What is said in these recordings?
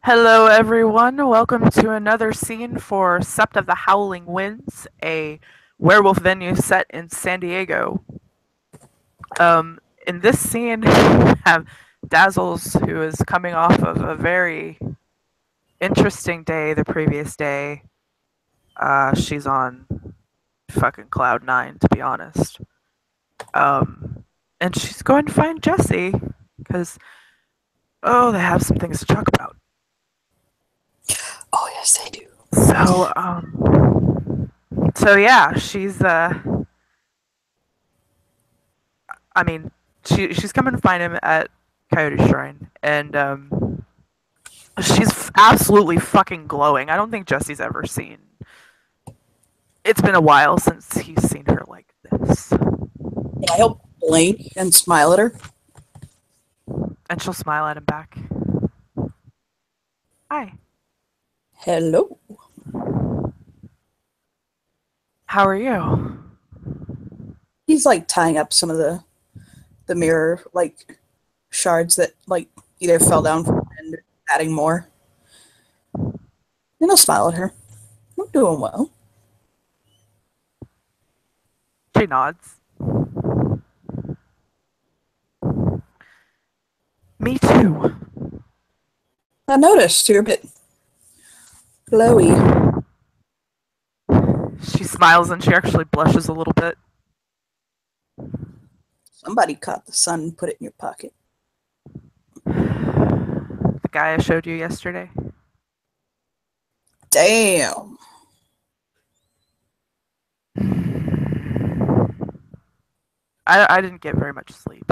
Hello, everyone. Welcome to another scene for Sept of the Howling Winds, a werewolf venue set in San Diego. In this scene, we have Dazzles, who is coming off of a very interesting day the previous day. She's on fucking cloud nine, to be honest. And she's going to find Jesse because they have some things to talk about. Oh, yes, they do. So yeah, I mean, she's coming to find him at Coyote Shrine, and she's absolutely fucking glowing. I don't think Jesse's ever seen. It's been a while since he's seen her like this, I help blink and smile at her. and she'll smile at him back. Hi, Hello. how are you? He's like tying up some of the mirror like shards that like either fell down and adding more. And I'll smile at her. I'm doing well. She nods. Me too. I noticed you're a bit glowy. She smiles and she actually blushes a little bit. Somebody caught the sun and put it in your pocket. The guy I showed you yesterday. Damn. I didn't get very much sleep.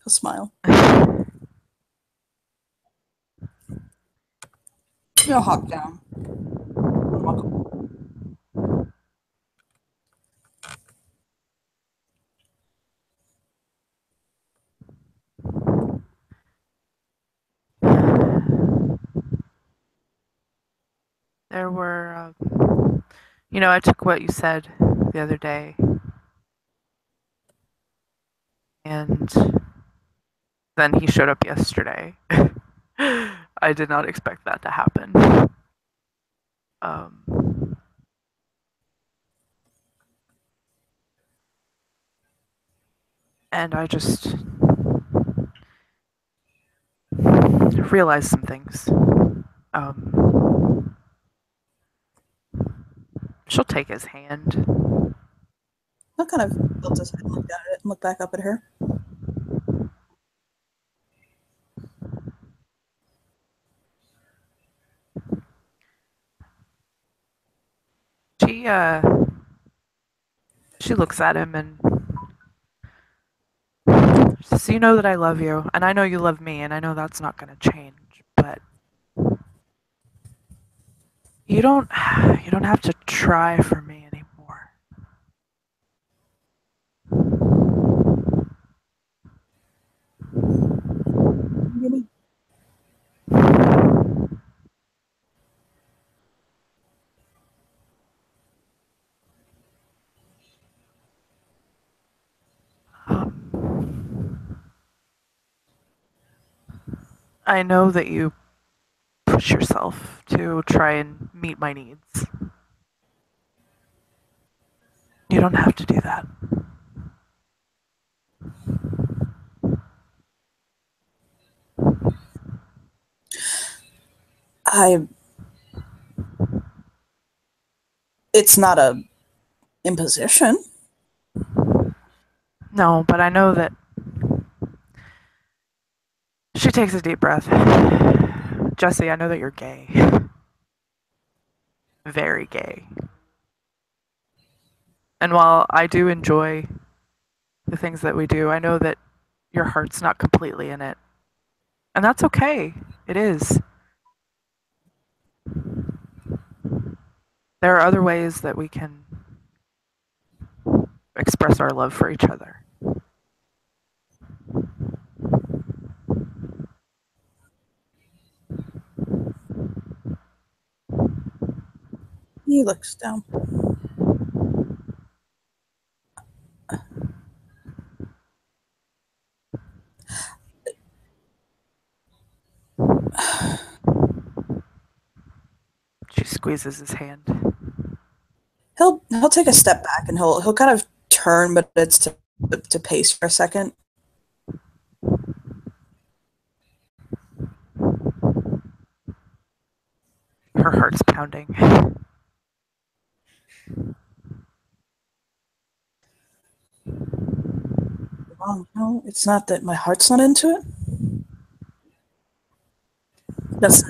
A smile. I'll hop down. There were, I took what you said the other day, and then he showed up yesterday. I did not expect that to happen. Um, and I just realized some things. She'll take his hand. I kind of built his head and looked at it and looked back up at her. She she looks at him and says, "You know that I love you, and I know you love me, and I know that's not going to change. But you don't you don't have to try for me anymore." I know that you push yourself to try and meet my needs. You don't have to do that. I. It's not a imposition. No, but I know that. She takes a deep breath. Jesse, I know that you're gay. Very gay. And while I do enjoy the things that we do, I know that your heart's not completely in it. And that's okay. It is. There are other ways that we can express our love for each other. He looks down. squeezes his hand. He'll take a step back and he'll kind of turn, but it's to pace for a second. Her heart's pounding. Wrong. No, it's not that my heart's not into it. That's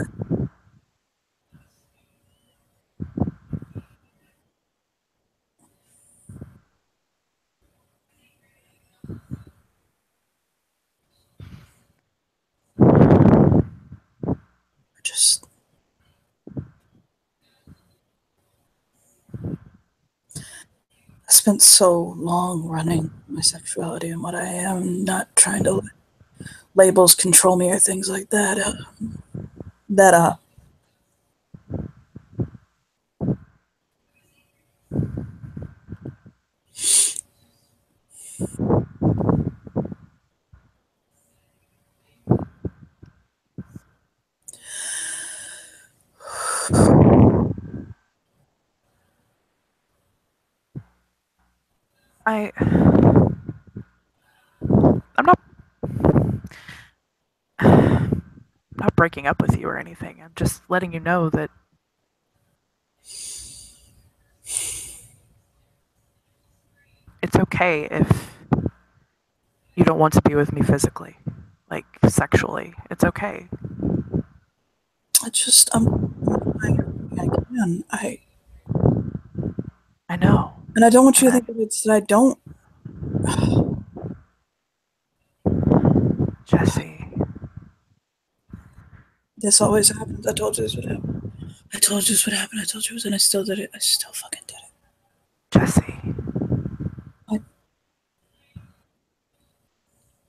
just. I spent so long running my sexuality and what I am, not trying to let labels control me or things like that. That I I'm not breaking up with you or anything. I'm just letting you know that it's okay if you don't want to be with me physically, like sexually. It's okay. I just trying everything I can. I know. And I don't want you to And think that it's that I don't. Jesse, This always happens. I told you this would happen. I told you this would happen. I told you it, and I still did it. I still fucking did it. Jesse, I,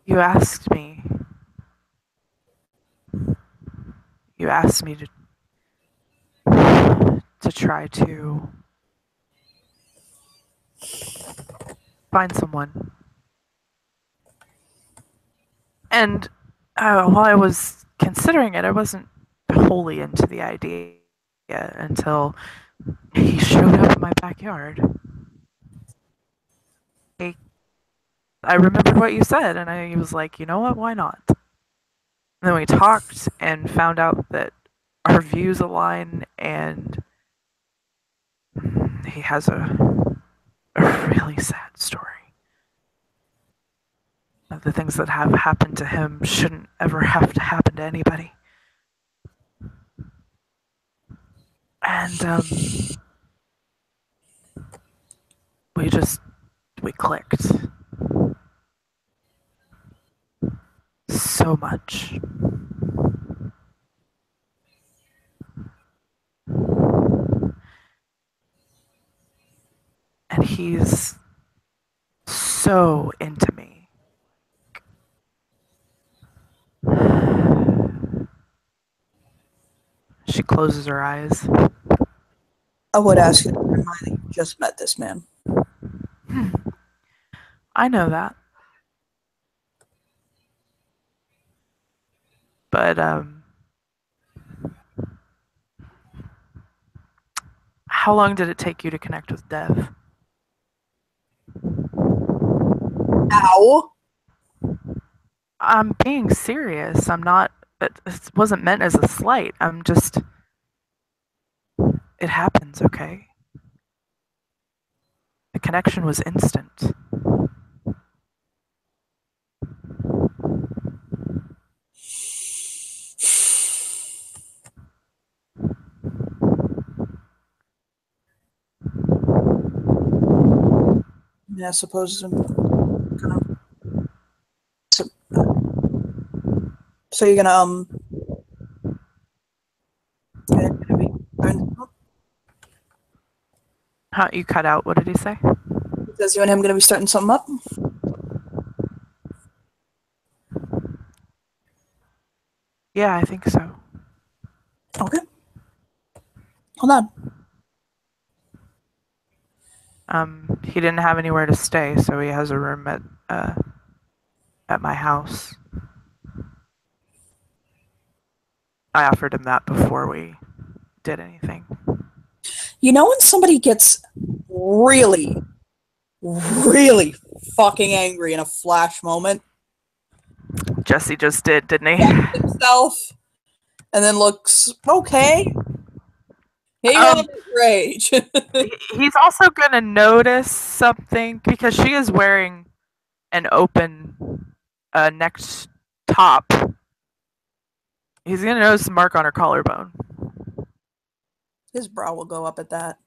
you asked me. You asked me to try to find someone, and while I was considering it, I wasn't wholly into the idea until he showed up in my backyard. I remembered what you said, and I was like, you know what? Why not? And then we talked and found out that our views align, and he has a really sad story. The things that have happened to him shouldn't ever have to happen to anybody. And we just we clicked so much. And he's so into me. She closes her eyes. I would ask you to bear in mind that you just met this man. I know that. But how long did it take you to connect with Dev? Ow! I'm being serious. I'm not. It wasn't meant as a slight. I'm just. It happens, okay? The connection was instant. Yeah, I suppose I'm gonna. So, so you're gonna you're gonna be. Huh, you cut out. What did he say? Says you and him gonna be starting something up. Yeah, I think so. Okay. Hold on. He didn't have anywhere to stay, so he has a room at my house. I offered him that before we did anything. You know when somebody gets really, really fucking angry in a flash moment, Jesse just did, didn't he? catches himself, and then looks okay. He Um, won his rage. he's also gonna notice something because she is wearing an open necked top. He's gonna notice a mark on her collarbone. His brow will go up at that.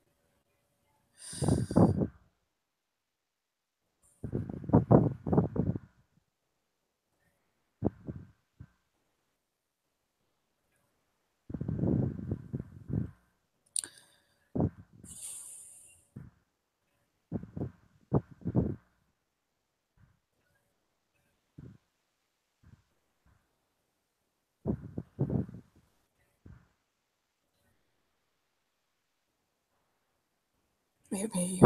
Maybe we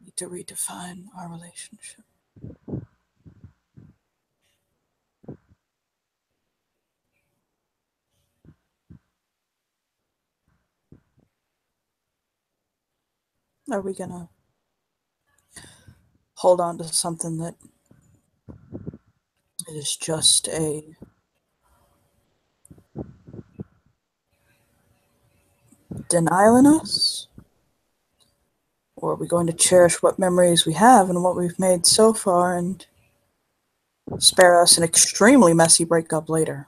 need to redefine our relationship. Are we gonna hold on to something that is just a denial in us? Or are we going to cherish what memories we have and what we've made so far and spare us an extremely messy breakup later?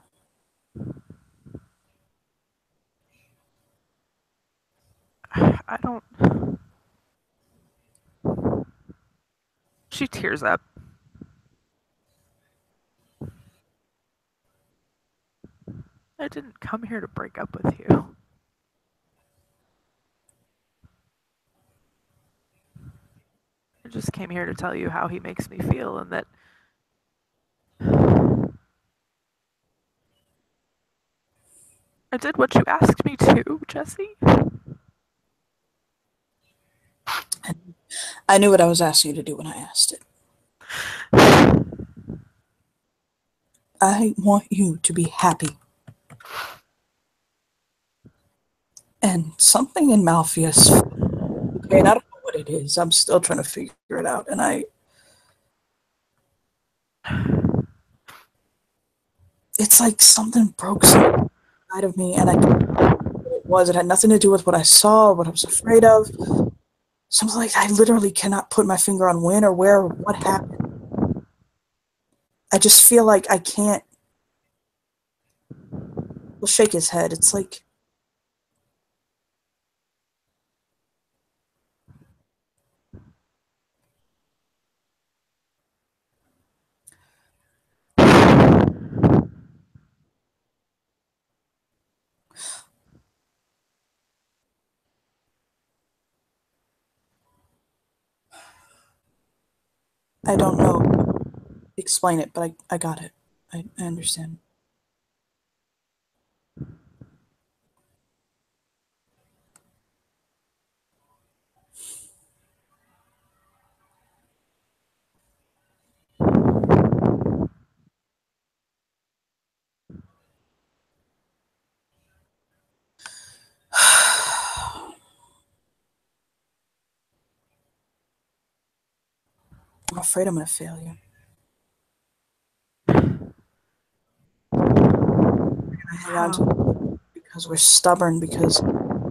I don't. She tears up. I didn't come here to break up with you. I just came here to tell you how he makes me feel and that I did what you asked me to, Jesse. And I knew what I was asking you to do when I asked it. I want you to be happy. And something in Malpheus, okay, and I don't know what it is. I'm still trying to figure it out. And it's like something broke something inside of me, and I don't know what it was. It had nothing to do with what I saw or what I was afraid of. Something like I literally cannot put my finger on when or where or what happened. I just feel like I can't. He'll shake his head. It's like I don't know. Explain it, but I got it. I understand. I'm afraid I'm going to fail you. I hang on to How? it because we're stubborn, because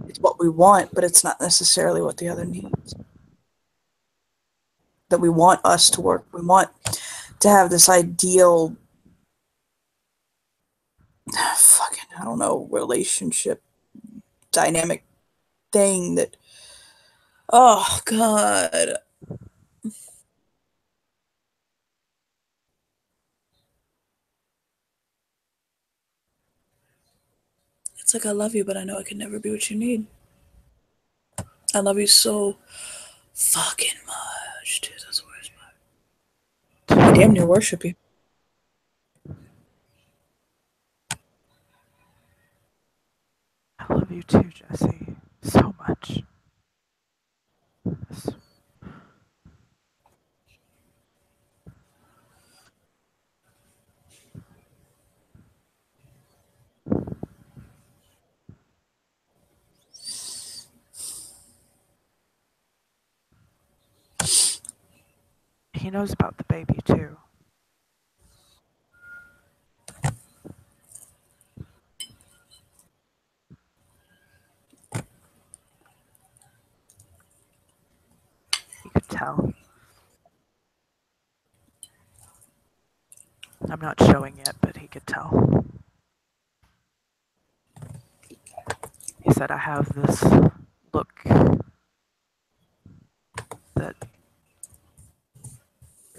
it's what we want, but it's not necessarily what the other needs. That we want us to work. We want to have this ideal, fucking, I don't know, relationship dynamic thing that, oh, God. It's like I love you, but I know I can never be what you need. I love you so fucking much, dude. That's the worst part. I damn near worship you. I love you too, Jesse. So much. This he knows about the baby too. He could tell. I'm not showing it, but he could tell. He said, I have this look that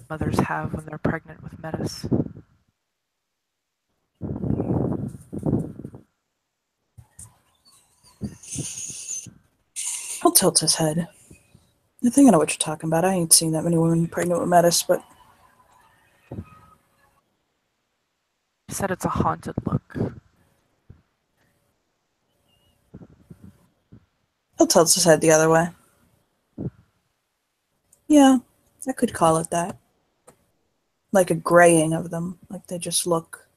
mothers have when they're pregnant with Metis. He'll tilt his head. I think I know what you're talking about. I ain't seen that many women pregnant with Metis, but He said it's a haunted look. he'll tilt his head the other way. Yeah, I could call it that. Like a graying of them. Like they just look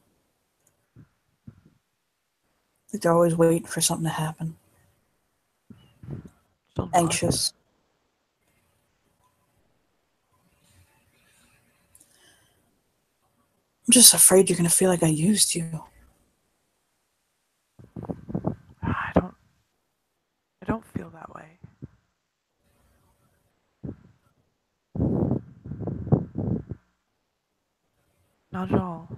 like they're always waiting for something to happen. She'll nod. Anxious. I'm just afraid you're gonna feel like I used you. I don't. I don't feel that way. Not at all.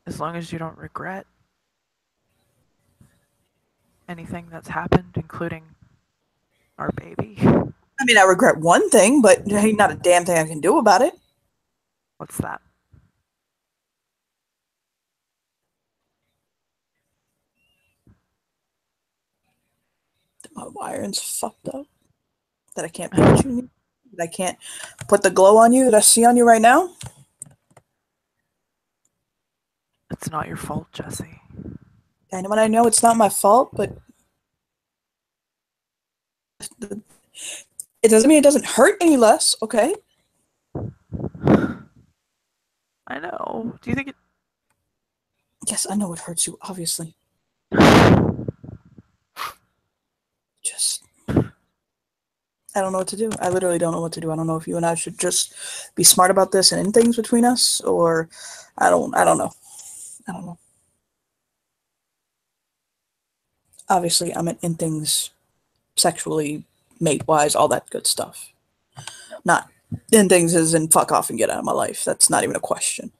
As long as you don't regret anything that's happened, including our baby. I mean, I regret one thing, but ain't not a damn thing I can do about it. What's that? My wiring's fucked up. That I can't be what you need. That I can't put the glow on you that I see on you right now. It's not your fault, Jesse. And when I know it's not my fault, but it doesn't mean it doesn't hurt any less, okay? I know. Do you think it? Yes, I know it hurts you, obviously. Just, I don't know what to do. I literally don't know what to do. I don't know if you and I should just be smart about this and end things between us, or I don't know. I don't know. Obviously, I'm in things sexually, mate wise, all that good stuff. Not in things as in fuck off and get out of my life. That's not even a question.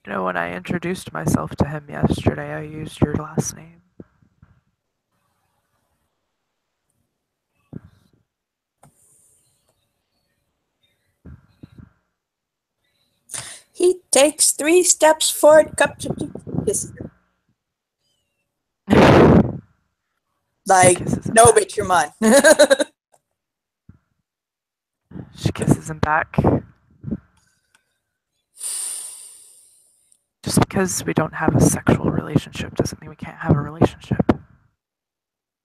You know, when I introduced myself to him yesterday, I used your last name. He takes 3 steps forward, kisses. She Like, kisses him no, back. bitch, you're mine. She kisses him back. Just because we don't have a sexual relationship doesn't mean we can't have a relationship.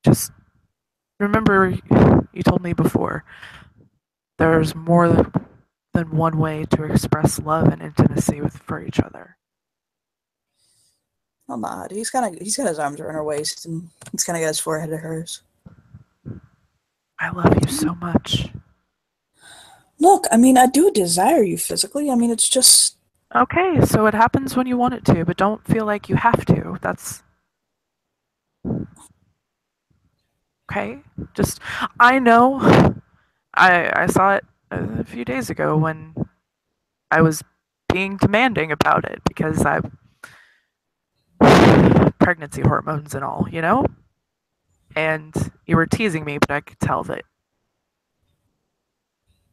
Just remember, you told me before, there's more than one way to express love and intimacy for each other. I'll nod. He's got his arms around her waist and he's kind of got his forehead to hers. I love you so much. Look, I mean, I do desire you physically. I mean, it's just Okay, so it happens when you want it to, but don't feel like you have to. That's okay. Just, I know. I saw it a few days ago when I was being demanding about it because I pregnancy hormones and all, you know? And you were teasing me, but I could tell that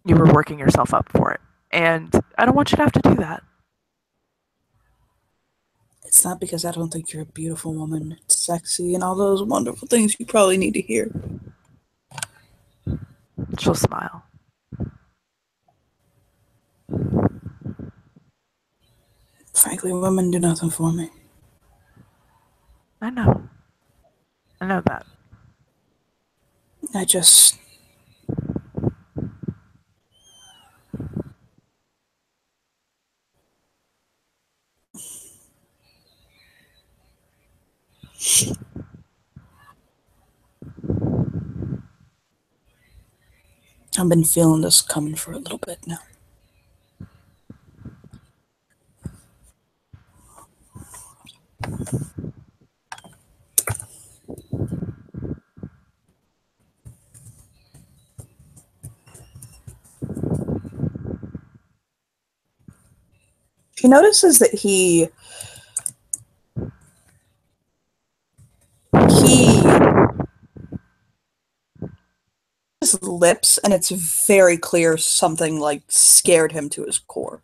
you were working yourself up for it. And I don't want you to have to do that. it's not because I don't think you're a beautiful woman. It's sexy and all those wonderful things you probably need to hear. She'll smile. Frankly, women do nothing for me. I know. I know that. I just I've been feeling this coming for a little bit now. She notices that he his lips, and it's very clear something like scared him to his core.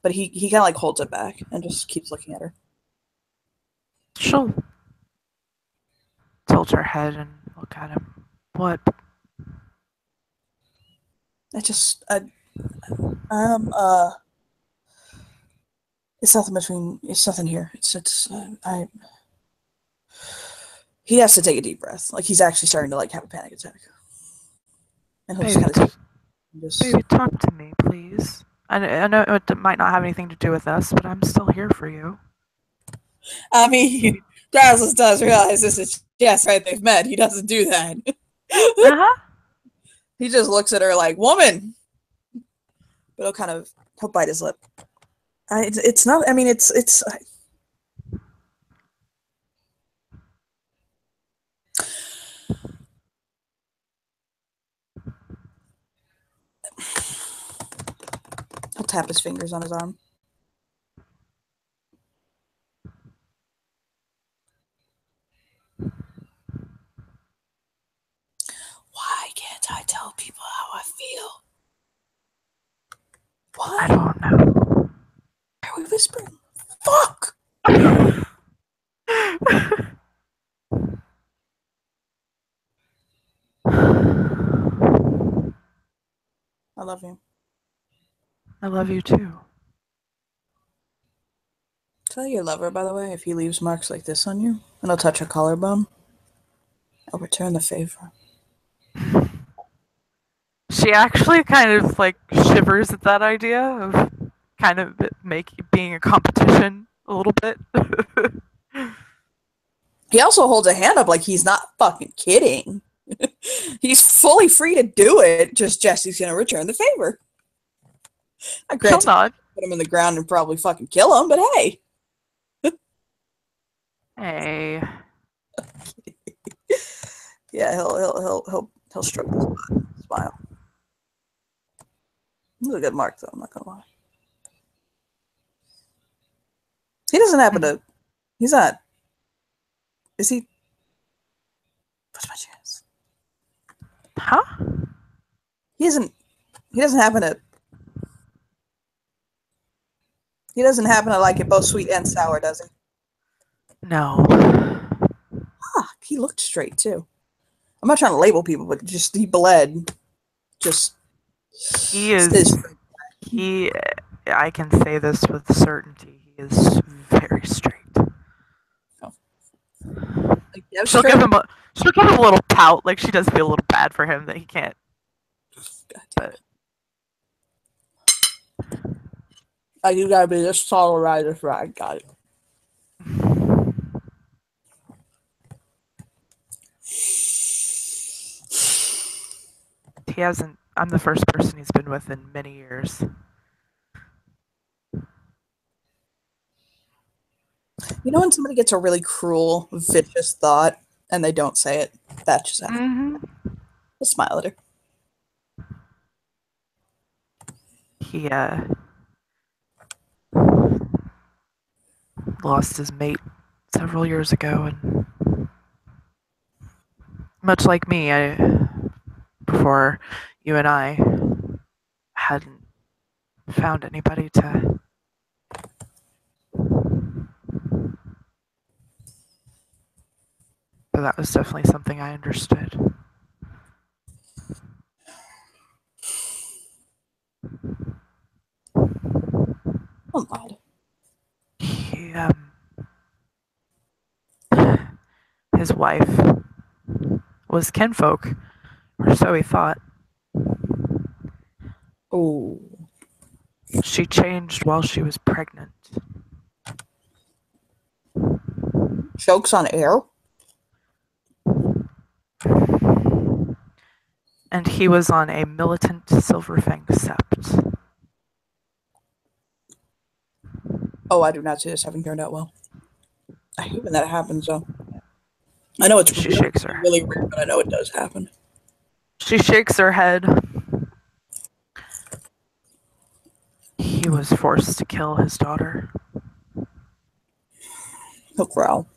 But he kind of like holds it back and just keeps looking at her. She'll tilt her head and look at him. What? I just it's nothing between. It's nothing here. I. He has to take a deep breath. Like he's actually starting to like have a panic attack, and he'll just Baby, kind of just. baby, talk to me, please. I know it might not have anything to do with us, but I'm still here for you. I mean, Dazzles does realize this is yes, right? They've met. He doesn't do that. Uh-huh. He just looks at her like woman, but he'll bite his lip. It's not. I mean, it's. He'll tap his fingers on his arm. Why can't I tell people how I feel? Why? I don't know. Why are we whispering? Fuck! I love you. I love you too. Tell your lover, by the way, if he leaves marks like this on you, and I'll touch a collarbone, I'll return the favor. She actually kind of like shivers at that idea of kind of being a competition a little bit. He also holds a hand up like he's not fucking kidding. He's fully free to do it, just Jesse's gonna return the favor. I She'll grant nod. put him in the ground and probably fucking kill him, but hey. Hey. Yeah, he'll stroke the spot. Smile. This is a good mark though, I'm not gonna lie. He doesn't happen to he's not is he what's my chance? Huh? He doesn't happen to he doesn't happen to like it both sweet and sour, does he? No. Ah, he looked straight too. I'm not trying to label people, but just he bled. Just He is. He. I can say this with certainty. He is very straight. Oh. Like, She'll give him a. She'll give him a little pout, like she does feel a little bad for him that he can't. But you gotta be this tall to ride this ride. Got it. he hasn't. I'm the first person he's been with in many years. You know when somebody gets a really cruel, vicious thought and they don't say it? That just happens. Mm-hmm. Just smile at her. He lost his mate several years ago, and much like me, before you and I hadn't found anybody to. So that was definitely something I understood. Oh God. He, his wife was kinfolk, or so he thought. Oh. She changed while she was pregnant. Jokes on air? and he was on a militant Silverfang sept. Oh, I do not see this having turned out well. I hate when that happens, though. I know it's She really, shakes her. really rare, but I know it does happen. She shakes her head. He was forced to kill his daughter. He'll growl.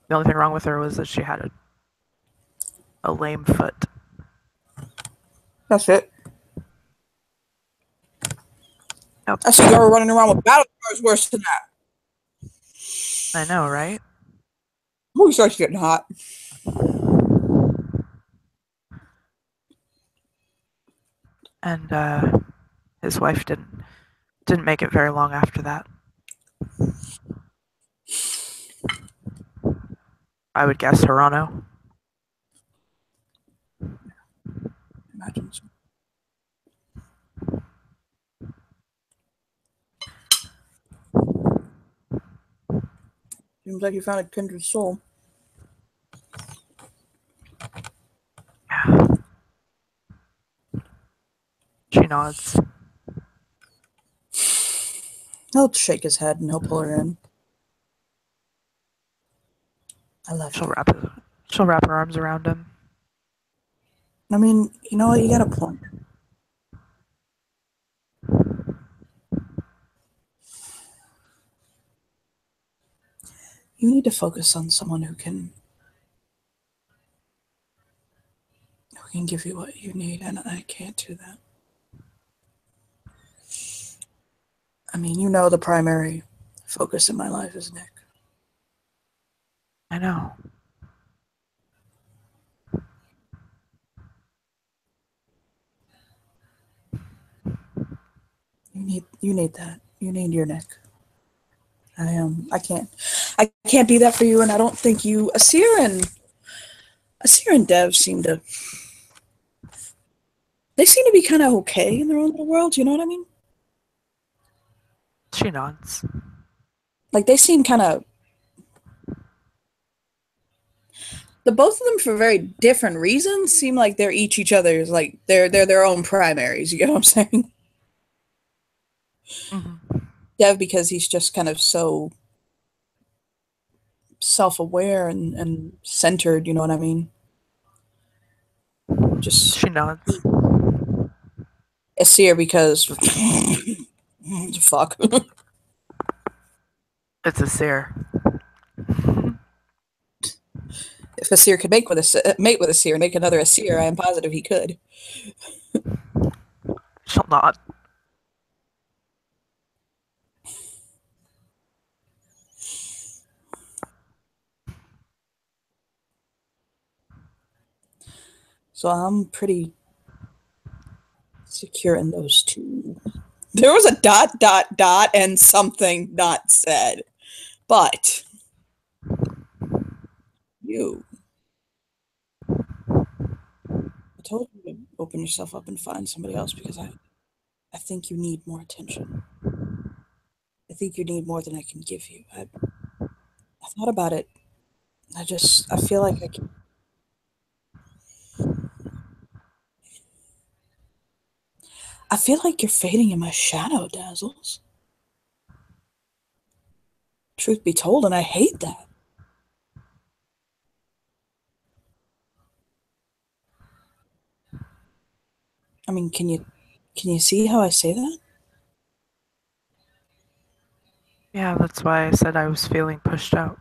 The only thing wrong with her was that she had a lame foot. That's it. Yep. I see girl running around with battle scars worse than that. I know, right? Ooh, he starts getting hot. And his wife didn't make it very long after that. I would guess Hirano. Imagine so. Seems like you found a kindred soul. Yeah. She nods. He'll shake his head and he'll pull her in. I love She'll you. wrap her arms around him. I mean, you know what? You got a point. You need to focus on someone who can give you what you need, and I can't do that. I mean, you know the primary focus in my life is Nick. I know. You need that. You need your Nick. I can't be that for you, and I don't think you Asir and Dev seem to be kind of okay in their own little world. You know what I mean? She nods. Like they seem kind of the both of them for very different reasons seem like they're each other's like they're their own primaries. You get what I'm saying? Mm-hmm. Dev because he's just kind of so self-aware and centered. You know what I mean? Just She nods. Asir because fuck. It's a seer. If Asir could mate with Asir and make another Asir, I am positive he could. She'll nod. So I'm pretty secure in those two. There was a dot dot dot and something not said, but you. I told you to open yourself up and find somebody else because I think you need more attention. I think you need more than I can give you. I thought about it. I feel like I can. I feel like you're fading in my shadow, Dazzles. Truth be told, and I hate that. I mean, can you see how I say that? Yeah, that's why I said I was feeling pushed out.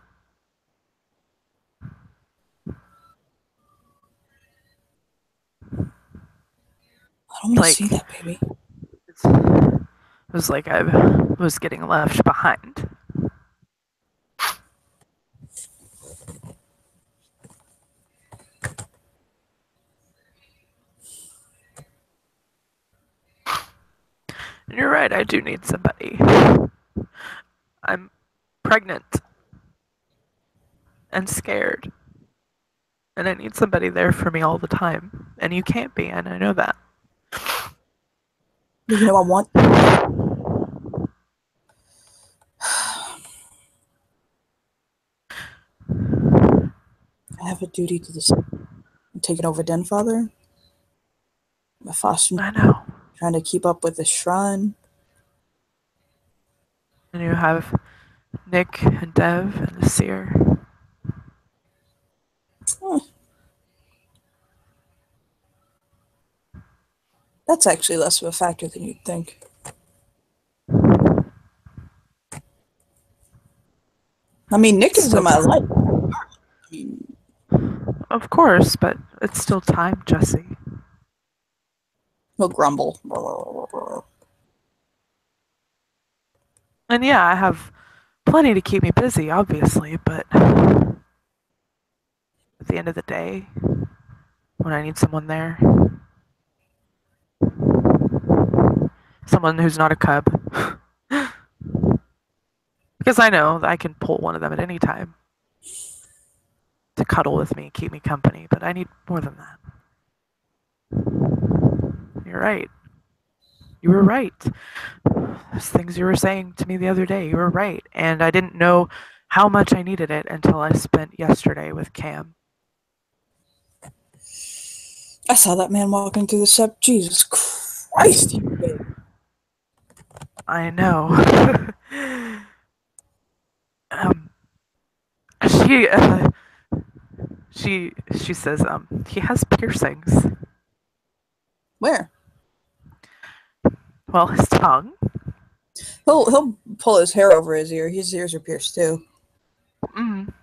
I don't want to Like, see that, baby. it was like I was getting left behind. And you're right, I do need somebody. I'm pregnant and scared. And I need somebody there for me all the time. And you can't be, and I know that. You know, I have a duty to the I'm taking over Den Father. My foster I know. trying to keep up with the shrine. And you have Nick and Dev and the Seer. Huh, that's actually less of a factor than you'd think. I mean, Nick It's is in still my time. life. I mean, Of course, but it's still time, Jesse. he'll grumble. And yeah, I have plenty to keep me busy, obviously, but at the end of the day, when I need someone there, someone who's not a cub, because I know that I can pull one of them at any time to cuddle with me, keep me company, but I need more than that. You're right. You were right. Those things you were saying to me the other day, you were right. And I didn't know how much I needed it until I spent yesterday with Cam. I saw that man walking through the sub. Jesus Christ, he's big. I know. um, she she says he has piercings. Where? Well, his tongue. He'll pull his hair over his ear. His ears are pierced too. Mm.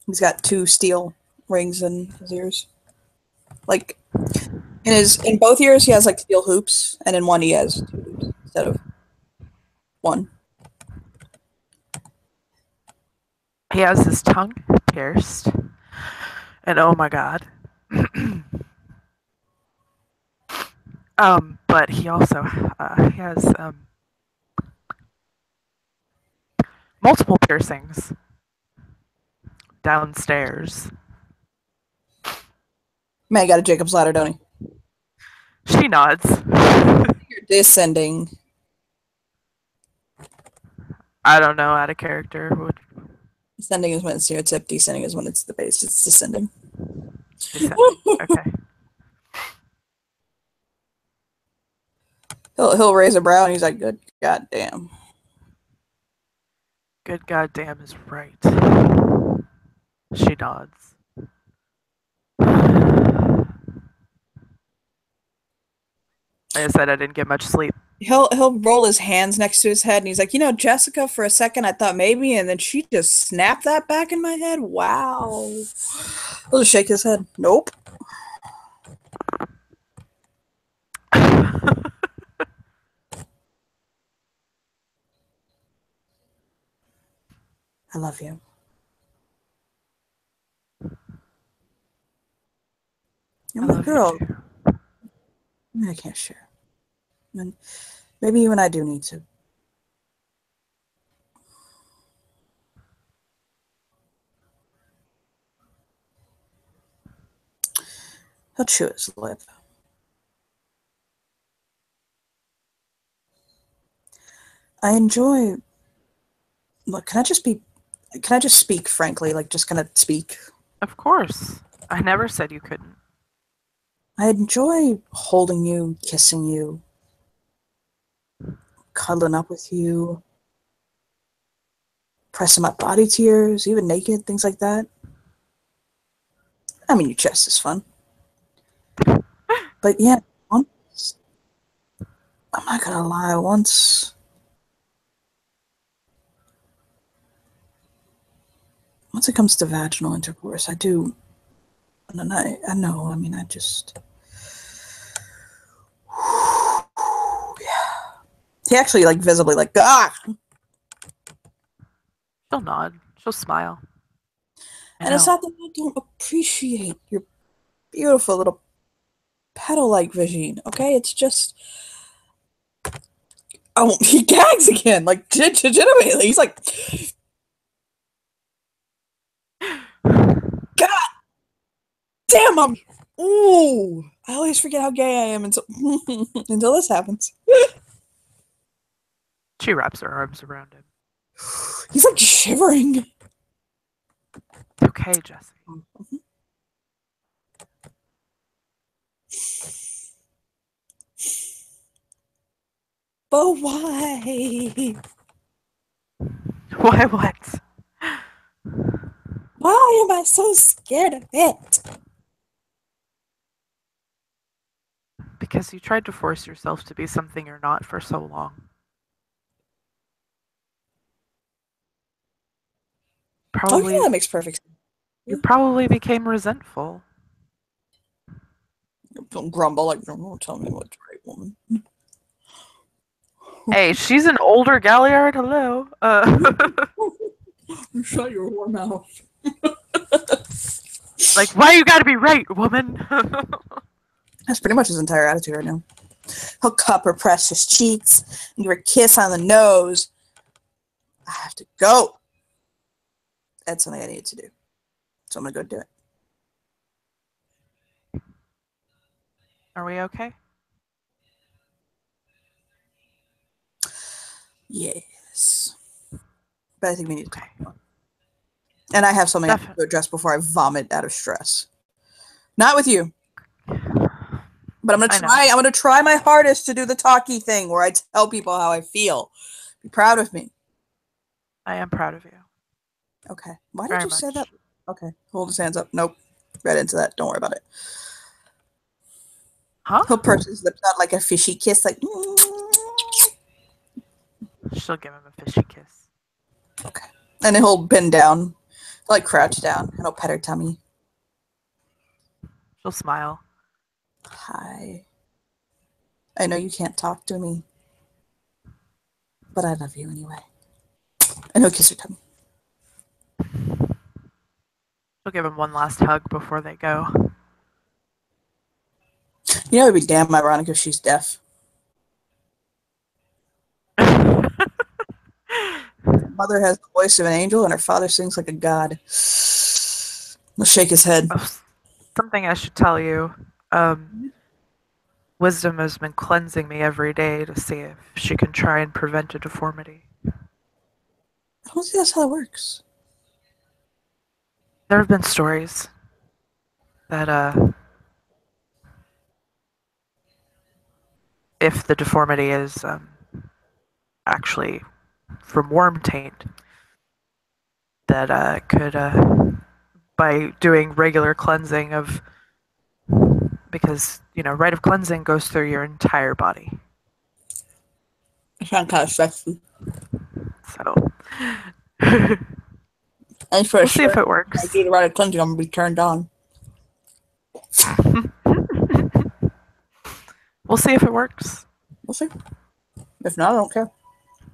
He's got two steel rings in his ears. Like in both ears he has like steel hoops, and in one he has two hoops instead of one. He has his tongue pierced, and oh my god. But he also he has multiple piercings downstairs. Man got a Jacob's ladder, don't he? She nods. You're descending. I don't know, out of character. Ascending is when it's near tip. Descending is when it's the base. It's descending. Descending. Okay. He'll raise a brow and he's like, "Good goddamn." Good goddamn is right. She nods. Like I said, I didn't get much sleep. He'll roll his hands next to his head and he's like, Jessica, for a second I thought maybe, and then she just snapped that back in my head. Wow. He'll just shake his head. Nope. I love you. You're I my love you girl. too. I can't share. And maybe you and I do need to. He'll chew his lip. I enjoy. Look, can I just speak frankly? Like, just kind of speak. Of course. I never said you couldn't. I enjoy holding you, kissing you, cuddling up with you, pressing my body to yours, even naked, things like that. I mean, your chest is fun. But yeah, once, I'm not gonna lie, once it comes to vaginal intercourse, I do, and I know, I mean, I just, yeah. He actually, like, visibly, like, ah! She'll nod. She'll smile. I And it's know. not that I don't appreciate your beautiful little petal-like vision, okay? It's just, oh, he gags again, like, legitimately. He's like, God damn, ooh. I always forget how gay I am until, until this happens. She wraps her arms around him. He's like shivering. It's okay, Jesse. But why? Why what? Why am I so scared of it? Because you tried to force yourself to be something you're not for so long. Oh, yeah, Probably that makes perfect you sense. probably became resentful. Don't grumble like, don't tell me what's right, woman. Hey, she's an older Galliard. Hello. Shut your whore mouth. Like, why you gotta be right, woman? That's pretty much his entire attitude right now. He'll cup her precious cheeks and give her a kiss on the nose. I have to go. That's something I need to do. So I'm going to go do it. Are we okay? Yes. But I think we need to Okay. talk more. And I have something I have Definitely. to address before I vomit out of stress. Not with you, but I know. I'm gonna try my hardest to do the talky thing where I tell people how I feel. Be proud of me. I am proud of you. Okay. Why did Very you say that? much. Okay. Hold his hands up. Nope. Right into that. Don't worry about it. Huh? He'll purse his lips out like a fishy kiss, like She'll give him a fishy kiss. okay. And then he'll bend down, like crouch down, and he'll pet her tummy. She'll smile. Hi. I know you can't talk to me, but I love you anyway. And he'll kiss her tummy. She'll give him one last hug before they go. You know, it'd be damn ironic if she's deaf. Mother has the voice of an angel, and her father sings like a god. He'll shake his head. Oh, something I should tell you. Um, Wisdom has been cleansing me every day to see if she can try and prevent a deformity. I don't think that's how it works. There have been stories that if the deformity is actually from worm taint, that could by doing regular cleansing of because rite of cleansing goes through your entire body. I sound kind of sexy. So And for we'll see sure, if it I do works. the right of cleansing, I'm gonna be turned on. We'll see if it works. We'll see. If not, I don't care.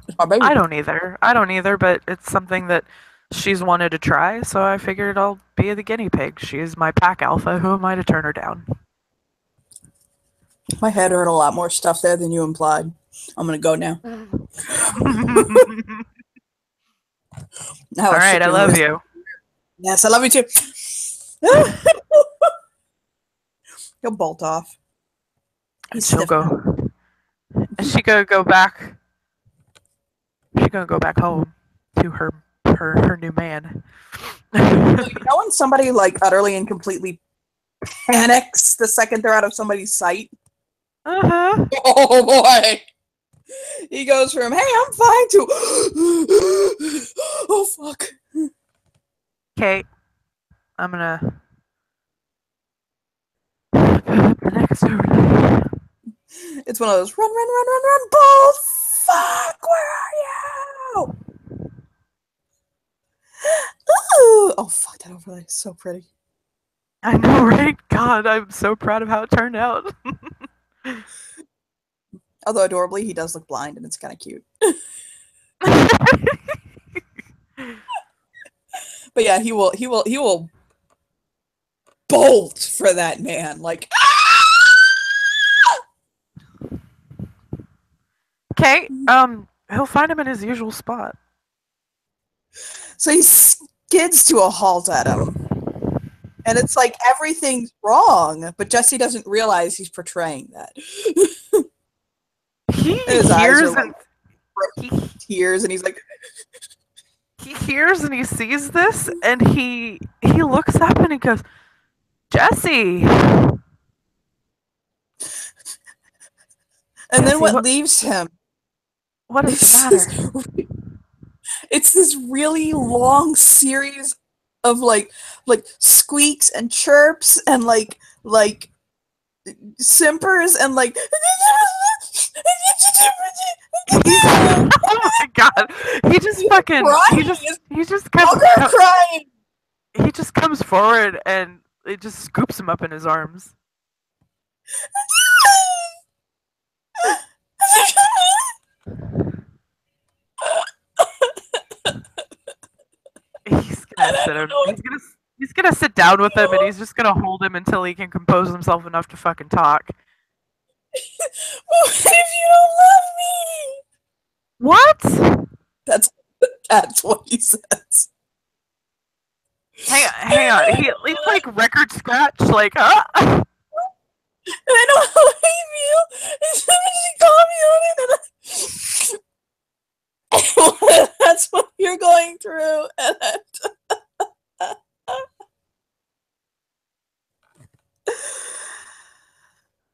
It's my baby. I don't either. I don't either, but it's something that she's wanted to try, so I figured I'll be the guinea pig. She's my pack alpha. Who am I to turn her down? My head hurt a lot more stuff there than you implied. I'm gonna go now. Now All a right, I chicken love with. you. Yes, I love you too. He'll bolt off. And He's she'll stiff now. go. And she gonna go back. She gonna go back home to her new man. So you know when somebody like utterly and completely panics the second they're out of somebody's sight? Uh-huh. Oh boy. He goes from, hey, I'm fine to, oh fuck. Okay, I'm gonna the next overnight. It's one of those run, run, run, run, run, bull. Fuck, where are you? Ooh. Oh fuck, that overlay is so pretty. I know, right? God, I'm so proud of how it turned out. Although adorably, he does look blind, and it's kind of cute. But yeah, he will bolt for that man. Like, Okay, he'll find him in his usual spot. so he skids to a halt at him. And it's like everything's wrong, but Jesse doesn't realize he's portraying that. He And his eyes are hears like and he, tears, and he's like, he hears and he sees this, and he looks up and he goes, Jesse. and then Jesse, what what? leaves him What is the It's matter? it's this really long series of like squeaks and chirps and like simpers and like He's oh my god. He just fucking crying. he just Younger crying. he just comes forward and it just scoops him up in his arms. He's gonna I sit don't him. know. He's gonna sit down with him and he's just gonna hold him until he can compose himself enough to fucking talk. What if you don't love me? What? That's that's what he says. Hang on. He's like record scratch, like huh? I know how I feel. As soon as she called me on it, and that's what you're going through. And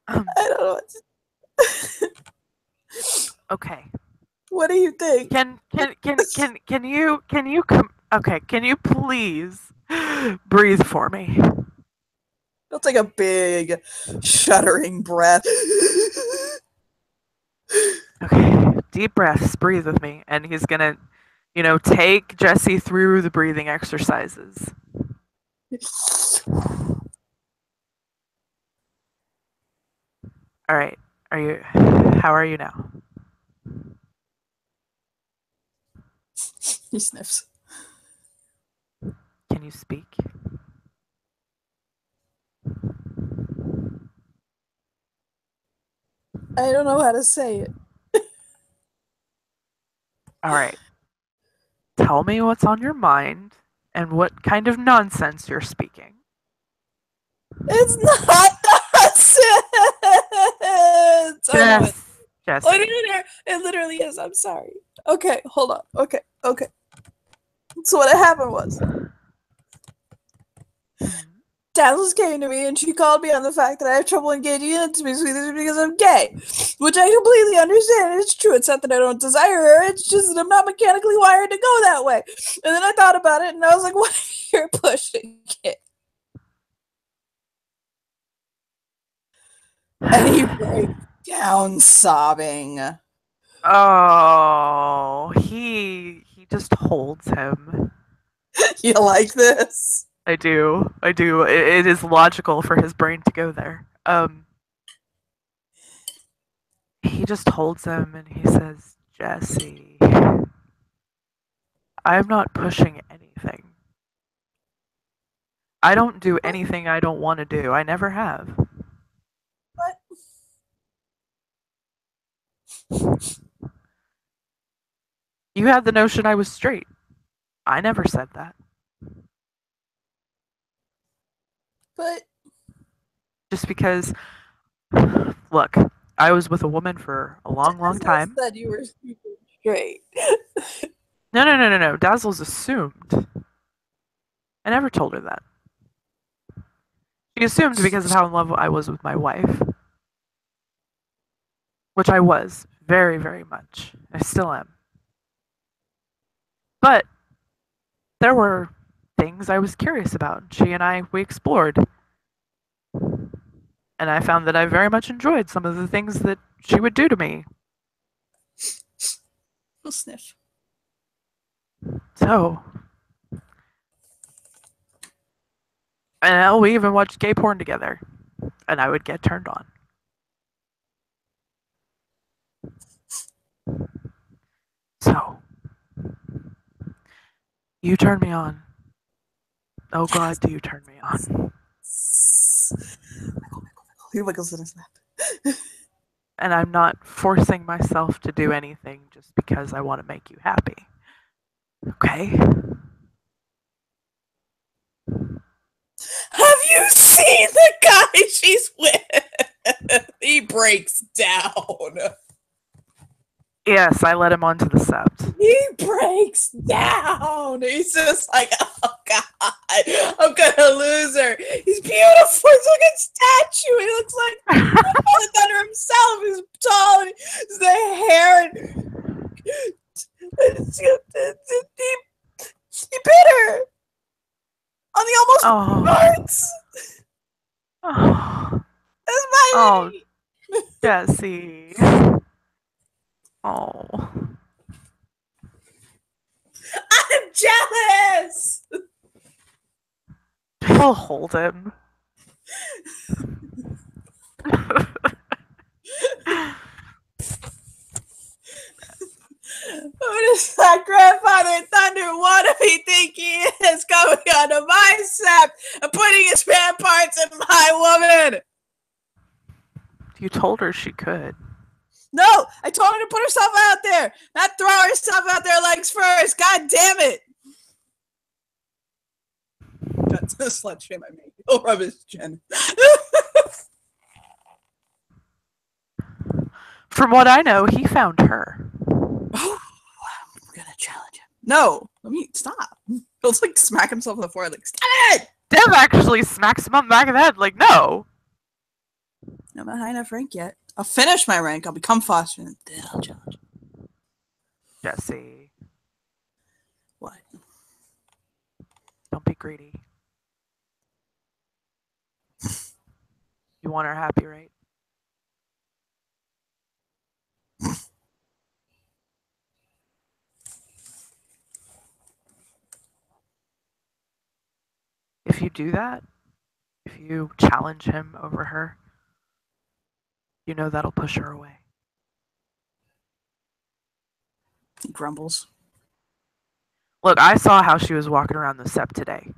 I don't know what to. Okay. What do you think? Can you come? Okay. Can you please breathe for me? I'll take a big, shuddering breath. Okay. Deep breaths. Breathe with me, and he's gonna, take Jesse through the breathing exercises. All right. Are you? How are you now? He sniffs. Can you speak? I don't know how to say it. All right. Tell me what's on your mind and what kind of nonsense you're speaking. It's not nonsense. I know it. Jesse. It literally is. I'm sorry. Okay, hold on. Okay. So what happened was, Dazzles came to me and she called me on the fact that I have trouble engaging in intimacy with her because I'm gay, which I completely understand. It's true. It's not that I don't desire her. It's just that I'm not mechanically wired to go that way. And then I thought about it and I was like, what if you're pushing it? And he breaks down sobbing. Oh, he just holds him. You like this? I do. It is logical for his brain to go there. He just holds him and he says, "Jesse, I'm not pushing anything. I don't do anything I don't want to do. I never have." What? You had the notion I was straight. I never said that. But Just because, look, I was with a woman for a long Dazzles time. said you were super straight. No. Dazzles assumed. I never told her that. She assumed because of how in love I was with my wife, which I was very, very much. I still am. But there were things I was curious about. She and we explored. And I found that I very much enjoyed some of the things that she would do to me. We'll sniff. So, and we even watched gay porn together. And I would get turned on. So, you turn me on. Oh God, do you turn me on? He wiggles in his lap. And I'm not forcing myself to do anything just because I want to make you happy. Okay? Have you seen the guy she's with? He breaks down. Yes, I let him onto the sept. He breaks down. He's just like, oh God, I'm gonna lose her. He's beautiful. He's like a statue. He looks like Thunder himself. He's tall and the hair. Oh. Farts! Oh. That's my Oh, lady! Jesse. Oh. I'm jealous! He'll hold him. Who does that grandfather Thunder want to be think he is coming onto my sap and putting his man parts in my woman? You told her she could. No, I told her to put herself out there, not throw herself out there legs first. God damn it! That's a slut shame I made. Oh, rubbish, Jen. From what I know, he found her. Oh, I'm gonna challenge him. No, let me stop. He'll like smack himself in the forehead, like, stop it! Dev actually smacks him on the back of the head, like, no. No, I'm not high enough rank yet. I'll finish my rank, I'll become Foster, and then I'll challenge him. Jesse, What? don't be greedy. You want her happy, right? If you do that, if you challenge him over her, you know that'll push her away. He grumbles. Look, I saw how she was walking around the SEP today.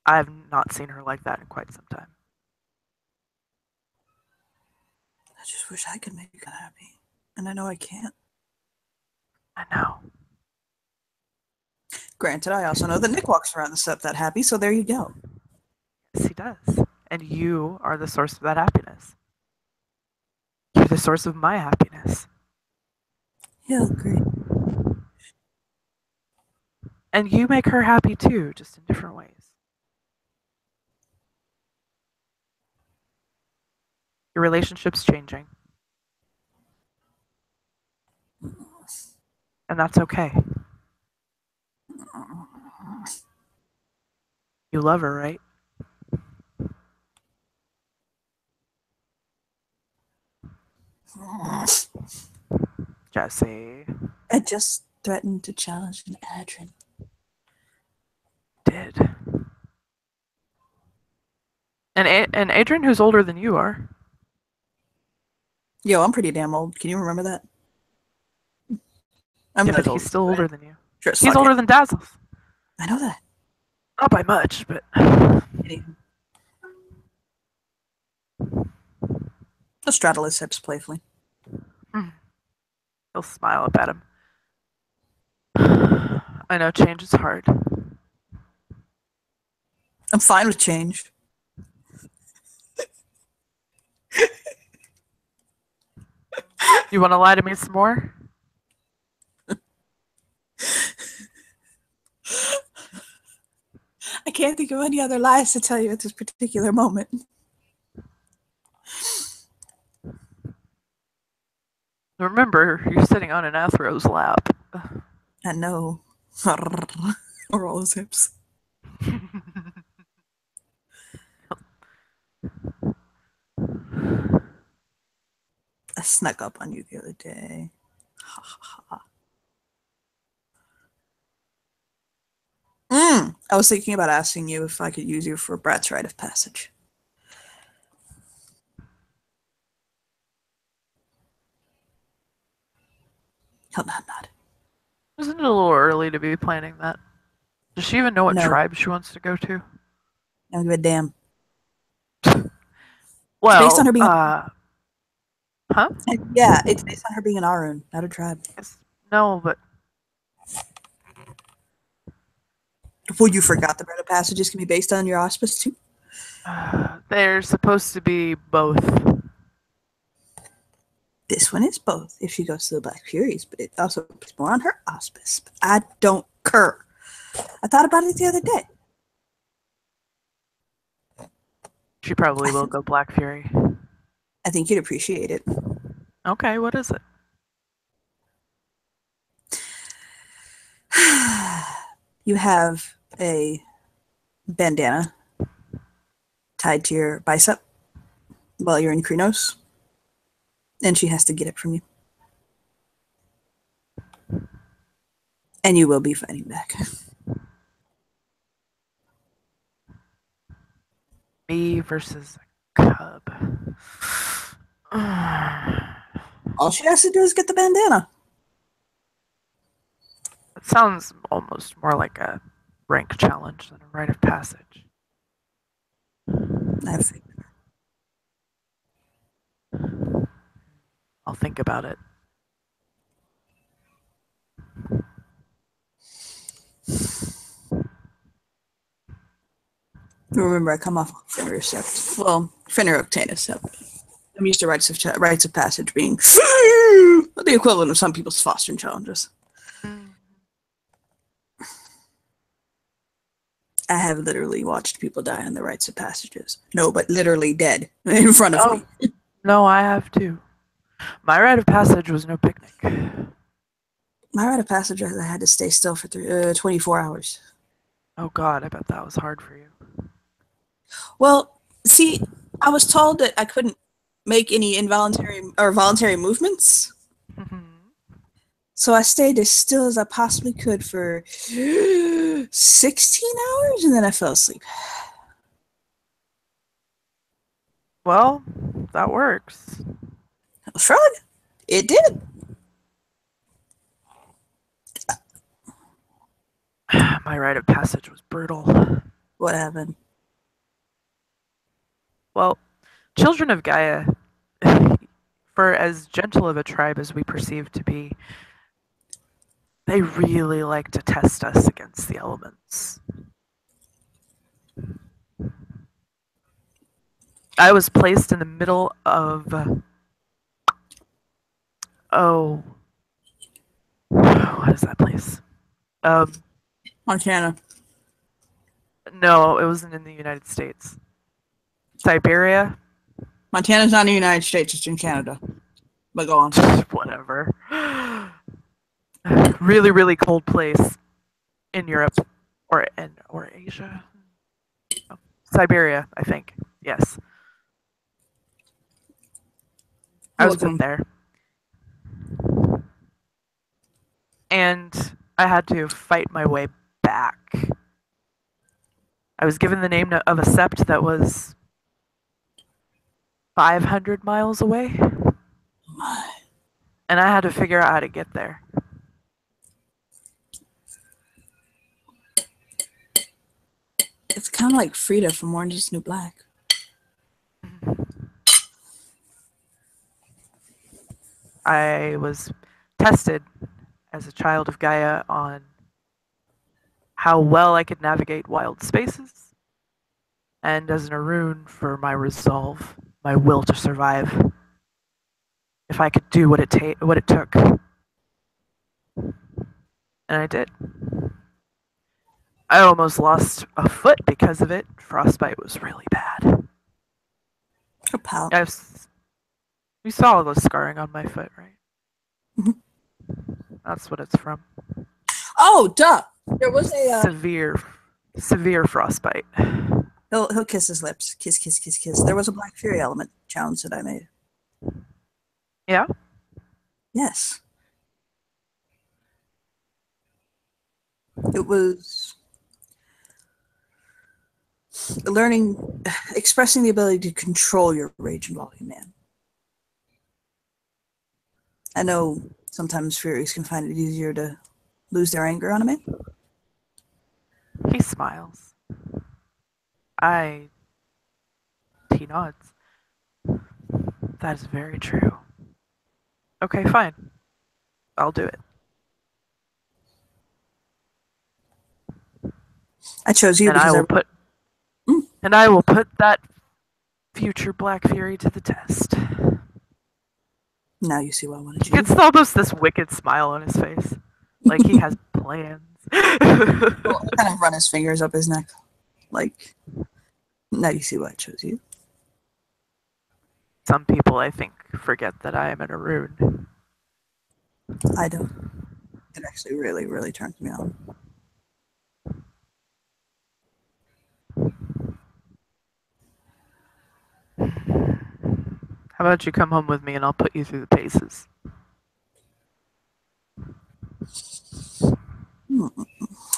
I have not seen her like that in quite some time. I just wish I could make her happy. And I know I can't. I know. Granted, I also know that Nick walks around the SEP that happy, so there you go. Yes, he does. And you are the source of that happiness. You're the source of my happiness. Yeah, great. And you make her happy too, just in different ways. Your relationship's changing. And that's okay. You love her, right? Jesse I just threatened to challenge an Adrian. did. And Adrian, who's older than you are. Yo, I'm pretty damn old. Can you remember that? I'm Yeah, not but old. he's still older than you. Sure, He's older than Dazzles. I know that. Not by much, but Anywho. I'll straddle his hips playfully. he'll smile up at him. I know change is hard. I'm fine with change. You want to lie to me some more? I can't think of any other lies to tell you at this particular moment. Remember, you're sitting on an Athro's lap. I know. Roll his hips. I snuck up on you the other day. Ha ha ha. I was thinking about asking you if I could use you for Brat's rite of passage. He'll nod. Isn't it a little early to be planning that? Does she even know what No, tribe she wants to go to? I don't give a damn. Well, It's based on her being. huh? Yeah, it's based on her being an Arun, not a tribe. Yes. No, but Well, you forgot the rite of passages can be based on your auspice too. they're supposed to be both. This one is both if she goes to the Black Furies, but it also puts more on her auspice. But I don't care. I thought about it the other day. She probably will go Black Fury. I think you'd appreciate it. Okay, what is it? You have a bandana tied to your bicep while you're in Krenos, and she has to get it from you. And you will be fighting back. Me versus a cub. All she has to do is get the bandana. It sounds almost more like a rank challenge than a rite of passage. I have I'll think about it. remember I come off Fenrir Sept. Well, Fenrir Octanus Sept. I'm used to rites of passage being the equivalent of some people's fostering challenges. I have literally watched people die on the rites of passages. No, but literally dead in front of Oh, me. no, I have too. My rite of passage was no picnic. My rite of passage, I had to stay still for 24 hours. Oh God, I bet that was hard for you. Well, see, I was told that I couldn't make any involuntary or voluntary movements. So I stayed as still as I possibly could for 16 hours and then I fell asleep. Well, that works. Shrug. It did. My rite of passage was brutal. What happened? Well, children of Gaia, for as gentle of a tribe as we perceive to be, they really like to test us against the elements. I was placed in the middle of oh, what is that place? Montana. No, it wasn't in the United States. Siberia. Montana's not in the United States, it's in Canada. But go on. Whatever. Really, really cold place in Europe or Asia. Oh, Siberia, I think. Yes. I was put there. And I had to fight my way back. I was given the name of a sept that was 500 miles away. And I had to figure out how to get there. It's kind of like Frida from Orange is the New Black. I was tested as a child of Gaia on how well I could navigate wild spaces, and as an Arun for my resolve, my will to survive. If I could do what it took, and I did. I almost lost a foot because of it. Frostbite was really bad. Oh, pal. You saw all the scarring on my foot, right? Mm-hmm. That's what it's from. Oh, duh. There was a severe frostbite. He'll kiss his lips. Kiss, kiss, kiss, kiss. There was a Black Fury element challenge that I made. Yeah? Yes. It was expressing the ability to control your rage and volume, man. I know sometimes Furies can find it easier to lose their anger on a man. He smiles. He nods. That is very true. Okay, fine. I'll do it. I chose you and because I will put that future Black Fury to the test. Now you see what I wanted you. It's almost this wicked smile on his face, like he has plans. Well, kind of run his fingers up his neck, like. Now you see why I chose you. Some people, I think, forget that I am an Arun. I don't. It actually really, really turns me on. How about you come home with me and I'll put you through the paces? Hmm.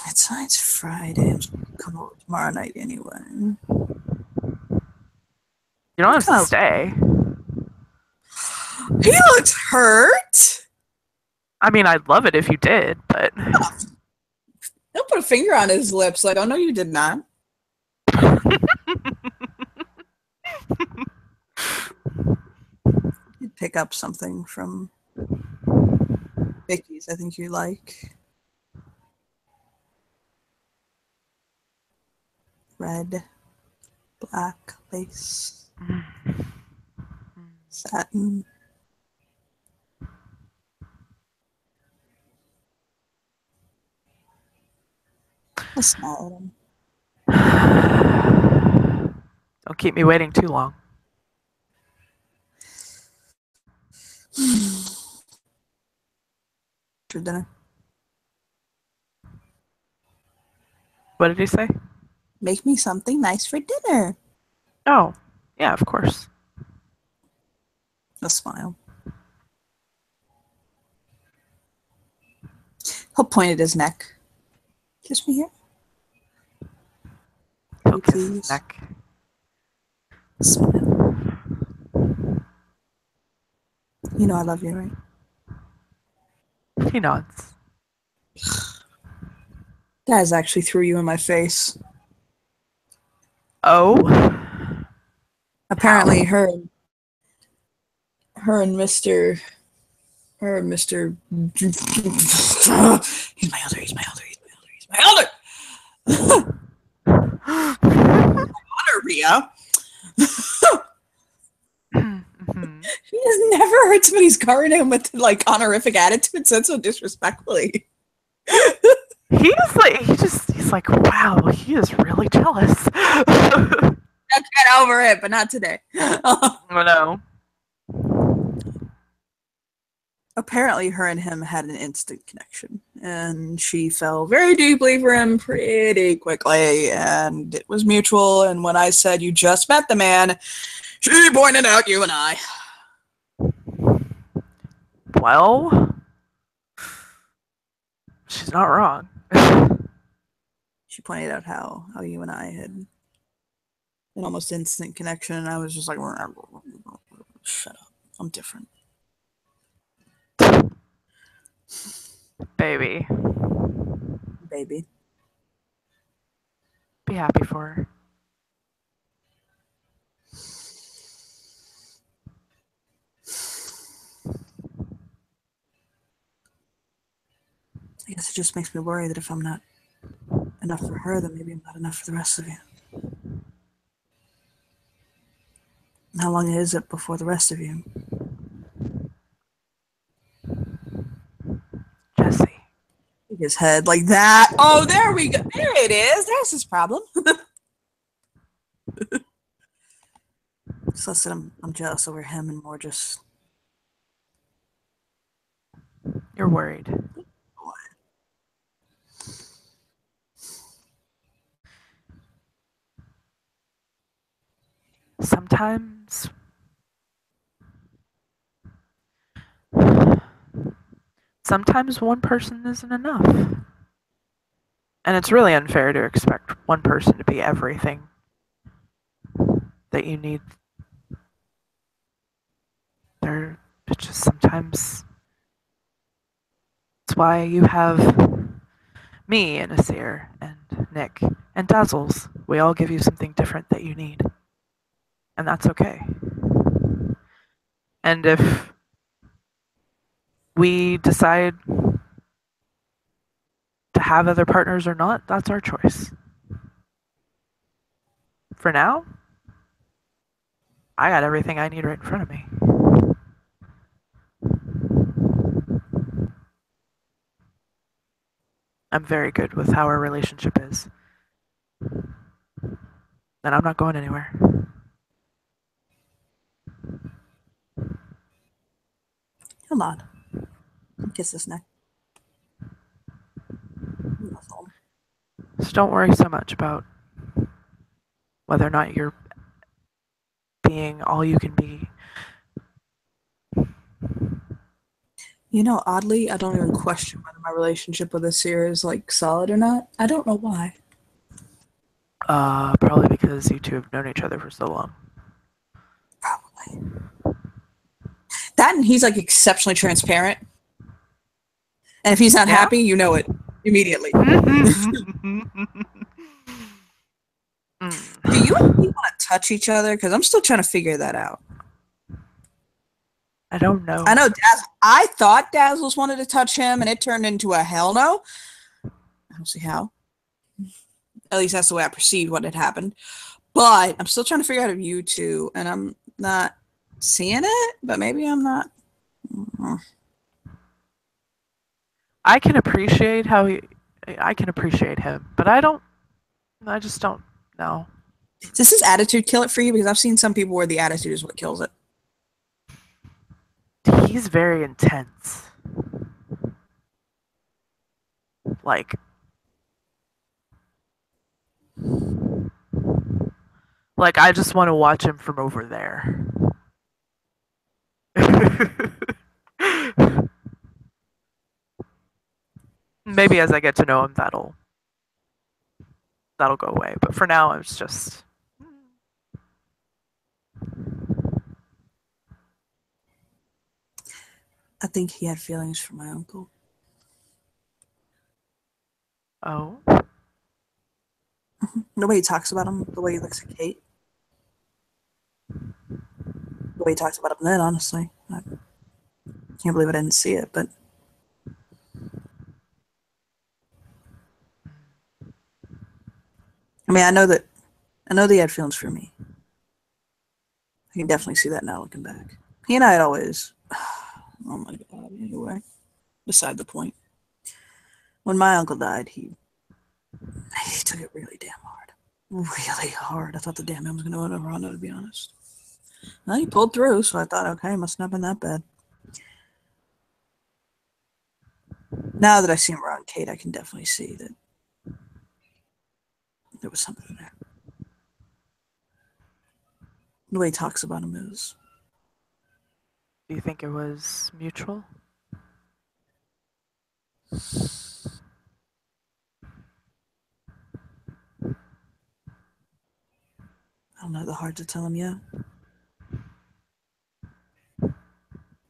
It's Friday. I'm just gonna come over tomorrow night anyway. You don't What have to kind of? stay. He looks hurt. I mean, I'd love it if you did, but He'll put a finger on his lips, like, "Oh no, you did not." You'd pick up something from Vicky's. I think you like red, black lace, satin. I'll smile at him. don't keep me waiting too long. For dinner. What did he say? Make me something nice for dinner. Oh, yeah, of course. A smile. He'll point at his neck. Kiss me here. He'll kiss his Please. neck. Smile. You know I love you, right? He nods. Daz actually threw you in my face. Oh? Apparently, How? her and Mr. He's my elder. He's my elder. He's my elder. He's my elder. Gonorrhea. He has never heard somebody's covering him with like honorific attitude said so disrespectfully. He's like, wow, he is really jealous. I'll get over it, but not today. Oh no. Apparently, her and him had an instant connection, and she fell very deeply for him pretty quickly, and it was mutual. And when I said you just met the man, she pointed out you and I. Well, she's not wrong. She pointed out how you and I had an almost instant connection, and I was just like, shut up, I'm different. Baby, Baby. be happy for her. I guess it just makes me worry that if I'm not enough for her, then maybe I'm not enough for the rest of you. And how long is it before the rest of you? Jesse. His head like that. Oh, there we go. There it is. There's his problem. It's less that I'm jealous over him and more just You're worried. Sometimes one person isn't enough. And it's really unfair to expect one person to be everything that you need. It's just sometimes it's why you have me and Asir and Nick and Dazzles. We all give you something different that you need. And that's okay. And if we decide to have other partners or not, that's our choice. For now, I got everything I need right in front of me. I'm very good with how our relationship is. And I'm not going anywhere. Come on. Kiss his neck. So don't worry so much about whether or not you're being all you can be You know, oddly, I don't even question whether my relationship with this year is like solid or not. I don't know why. Probably because you two have known each other for so long. Probably. That and he's like exceptionally transparent. And if he's not Yeah? happy, you know it immediately. Do you and he Mm. want to touch each other? Because I'm still trying to figure that out. I don't I know. know I thought Dazzles wanted to touch him, and it turned into a hell no. I don't see how. At least that's the way I perceived what had happened. But I'm still trying to figure out if you two, and I'm not seeing it, but maybe I'm not. Mm. I can appreciate how he. I can appreciate him, but I don't. I just don't know. Does his attitude kill it for you? Because I've seen some people where the attitude is what kills it. He's very intense. Like, I just want to watch him from over there. Maybe as I get to know him, that'll go away. But for now, it's just. I think he had feelings for my uncle. Oh. Nobody talks about him the way he looks at Kate. The way he talks about him then, honestly. I can't believe I didn't see it, but I mean, I know that he had feelings for me. I can definitely see that now looking back. He and I had always, oh my god. Anyway, beside the point. When my uncle died, he took it really damn hard, really hard. I thought the damn man was going to run, to be honest. Well, he pulled through, so I thought, okay, must not have been that bad. Now that I see him around Kate, I can definitely see that there was something there. The way he talks about him is. Do you think it was mutual? I don't know, the hard to tell him yet.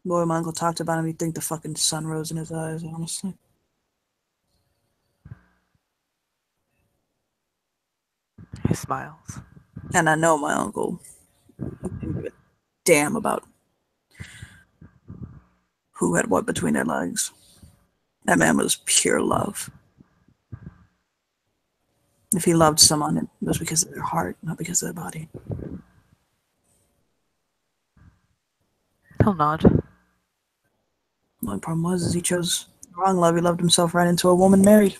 Boy, my uncle talked about him, you'd think the fucking sun rose in his eyes, honestly. He smiles. And I know my uncle didn't give a damn about who had what between their legs. That man was pure love. If he loved someone, it was because of their heart, not because of their body. He'll nod. The only problem was is he chose the wrong love. He loved himself right into a woman married.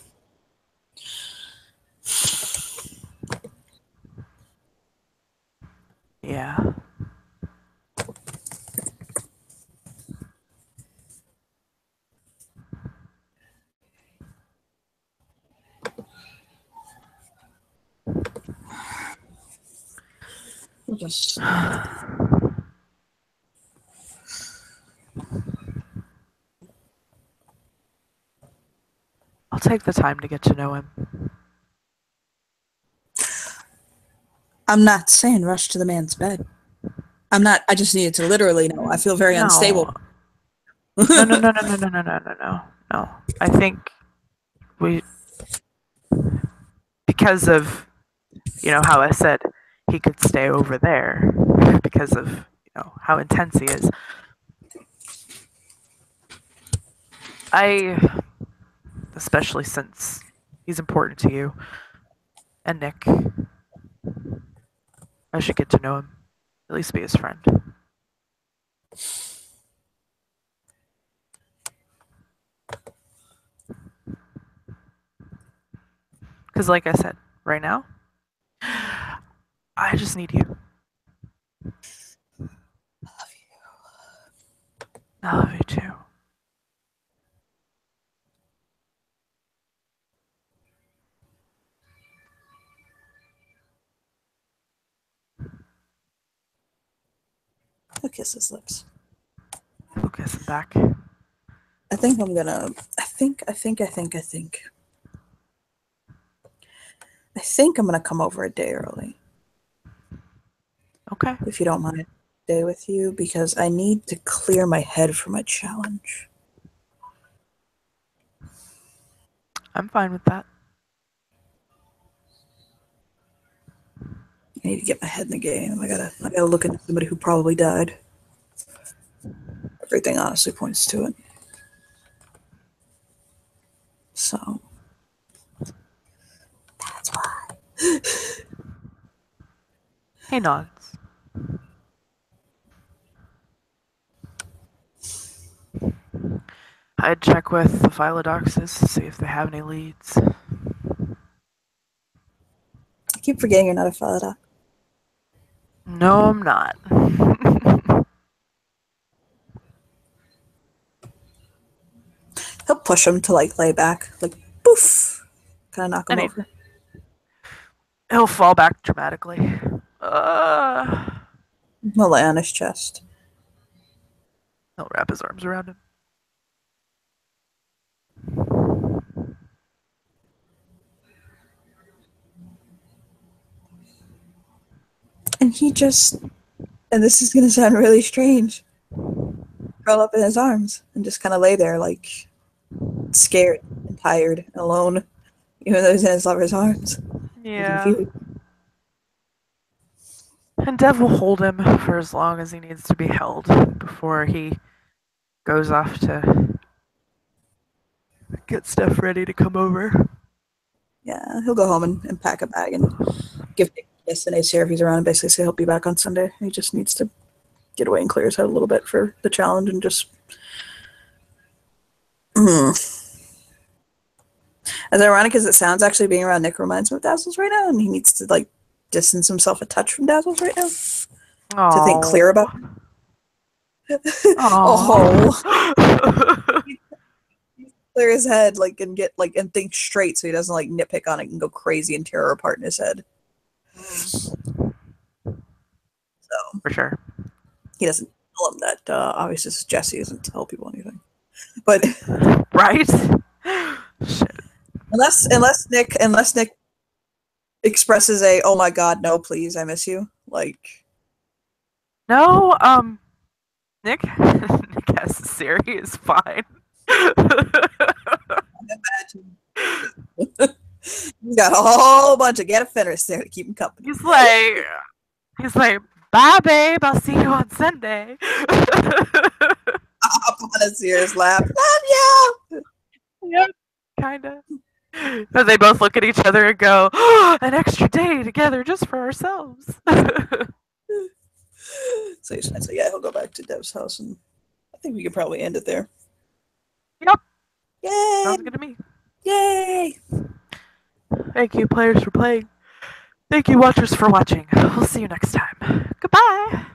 Yeah. Just I'll take the time to get to know him. I'm not saying rush to the man's bed. I'm not. I just needed to literally know. I feel very No. unstable. No, no, no, no, no, no, no, no, no, no. No. I think we, because of, how I said he could stay over there because of, how intense he is. I, especially since he's important to you and Nick, I should get to know him, at least be his friend. Because, like I said, right now, I just need you. I love you too. He'll kiss his lips. He'll kiss him back. I think I'm gonna. I think I'm gonna come over a day early, Okay. if you don't mind. Day with you because I need to clear my head for my challenge. I'm fine with that. I need to get my head in the game. I gotta look into somebody who probably died. Everything honestly points to it. So that's why. Hey, Nods. I'd check with the Philodoxes to see if they have any leads. I keep forgetting you're not a Falada. No, I'm not. He'll push him to like lay back, like poof, kind of knock him And over. he'll fall back dramatically. Uh, He'll lay on his chest. he'll wrap his arms around him. And he just, and this is gonna sound really strange, curl up in his arms and just kind of lay there, like scared and tired and alone, even though he's in his lover's arms and Yeah. confused. And Dev will hold him for as long as he needs to be held before he goes off to get stuff ready to come over. Yeah, he'll go home and pack a bag and give Nick a kiss and ACR if he's around and basically say he'll be back on Sunday. He just needs to get away and clear his head a little bit for the challenge and just. As ironic as it sounds, actually being around Nick reminds him of Dazzles right now, and he needs to like distance himself a touch from Dazzles right now to think clear about. Oh, clear his head like and get like and think straight so he doesn't like nitpick on it and go crazy and tear her apart in his head. So For sure. he doesn't tell him that obviously Jesse doesn't tell people anything. But right? Shit. unless Nick expresses a "oh my god, no, please, I miss you," like No, Nick has Siri is fine. he's got a whole bunch of get offenders there to keep him company. He's like, bye babe, I'll see you on Sunday. Up on a serious laugh. Love you. Yep, kinda. And they both look at each other and go, oh, an extra day together just for ourselves. So yeah, he'll go back to Dev's house, and I think we could probably end it there. Yep. Yay! Sounds good to me. Yay! Thank you, players, for playing. Thank you, watchers, for watching. We'll see you next time. Goodbye.